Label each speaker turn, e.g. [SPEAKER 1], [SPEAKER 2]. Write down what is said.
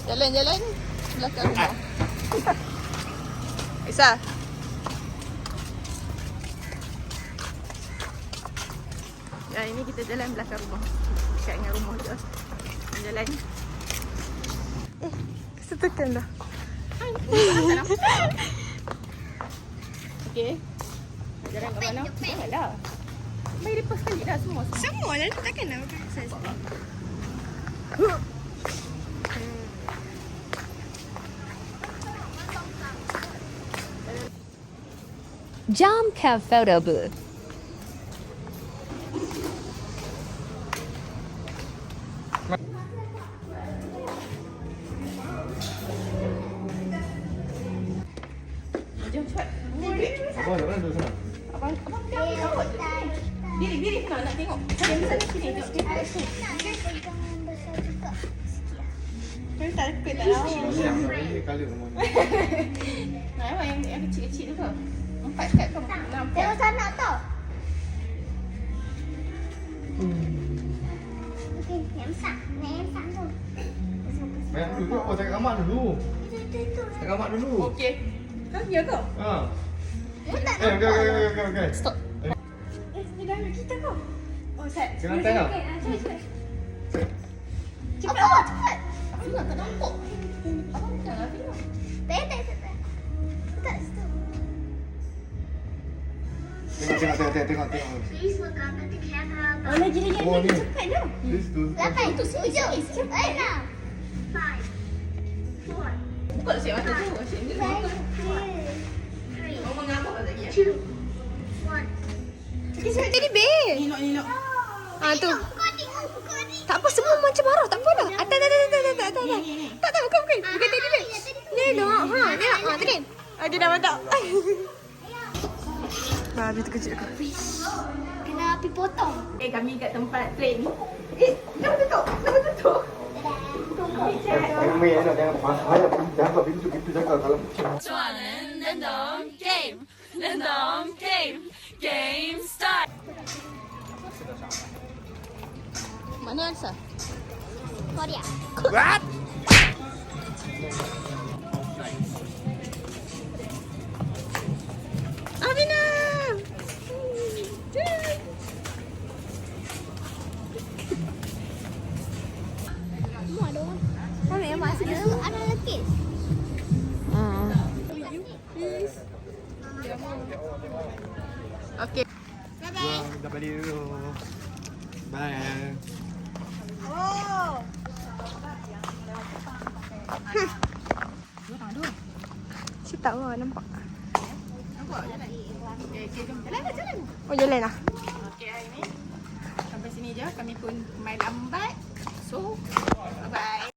[SPEAKER 1] Jalan-jalan belakang rumah. Aisyah. Ya, ini kita jalan belakang rumah. Dekat dengan rumah tu. Jalan. Kesetukan dah. Okey. Jalan ke mana? Janganlah. Mari lepas sekali dah semua.
[SPEAKER 2] Semua lah, takkan nak pakai saya.
[SPEAKER 3] Jom ke photo booth.
[SPEAKER 1] Jom cepat.
[SPEAKER 4] Abang nak mana tu sana?
[SPEAKER 1] Abang tengok. Diri sana nak tengok. Saya sana sini tengok. Saya tak takut tak tahu.
[SPEAKER 4] Siang nak beli kali rumah ni.
[SPEAKER 1] Nah, yang kecil-kecil tu ke? 4 kat ke? 6
[SPEAKER 2] Tengok sana tau. Okey, yang besar. Yang besar tu.
[SPEAKER 4] Banyak dulu tu. Oh, cakap kat mak dulu.
[SPEAKER 2] Itu.
[SPEAKER 4] Cakap mak dulu.
[SPEAKER 1] Okey. Ha, ya ke?
[SPEAKER 4] Ha.
[SPEAKER 2] Tak
[SPEAKER 4] Okey.
[SPEAKER 1] Stop.
[SPEAKER 2] Dia dah nak kita kau.
[SPEAKER 1] Oh, Sat.
[SPEAKER 4] Jangan tengok.
[SPEAKER 2] Cepat.
[SPEAKER 1] Cepat.
[SPEAKER 2] Apa? Cepat.
[SPEAKER 1] Aku nak tak nampak. Abang jangan tengok.
[SPEAKER 2] Tak. Tak situ.
[SPEAKER 4] Tengok.
[SPEAKER 2] Please look up at the camera.
[SPEAKER 1] Oh, lagi
[SPEAKER 4] Oh, ni.
[SPEAKER 1] cepat dah.
[SPEAKER 4] This tu.
[SPEAKER 2] 8, 7, 6, 5, 4,
[SPEAKER 1] Buka siap mata tu. Asyik ni.
[SPEAKER 2] 5,
[SPEAKER 1] Kau mengapa lagi?
[SPEAKER 2] 2, 1.
[SPEAKER 1] Okey, siap tadi bel. Nilok.
[SPEAKER 2] Ah
[SPEAKER 1] tu.
[SPEAKER 2] Kau tengok.
[SPEAKER 1] Tak apa, semua macam marah. Tak apa lah. Tak. Tak, bukan. Bukan tadi bel. Nilok. Ha, tadi. Dia dah mantap. Babi tu kecil aku.
[SPEAKER 2] Kena api potong.
[SPEAKER 1] Kami kat tempat play ni. Jangan tutup.
[SPEAKER 4] Jangan buka pintu jaga kalau
[SPEAKER 3] 人龙 game start.
[SPEAKER 1] Mana Elsa?
[SPEAKER 2] Korea.
[SPEAKER 4] What?
[SPEAKER 1] Amina.
[SPEAKER 2] Mami yang masih dulu ada lekis.
[SPEAKER 1] Okey.
[SPEAKER 4] Dah balik dulu. Bye.
[SPEAKER 2] Oh.
[SPEAKER 1] Saya tak tahu nampak. Nampak jalan. Okey, jom jalan. Oh, jalan lah. Okey, hari ni sampai sini je. Kami pun main lambat. So, bye-bye.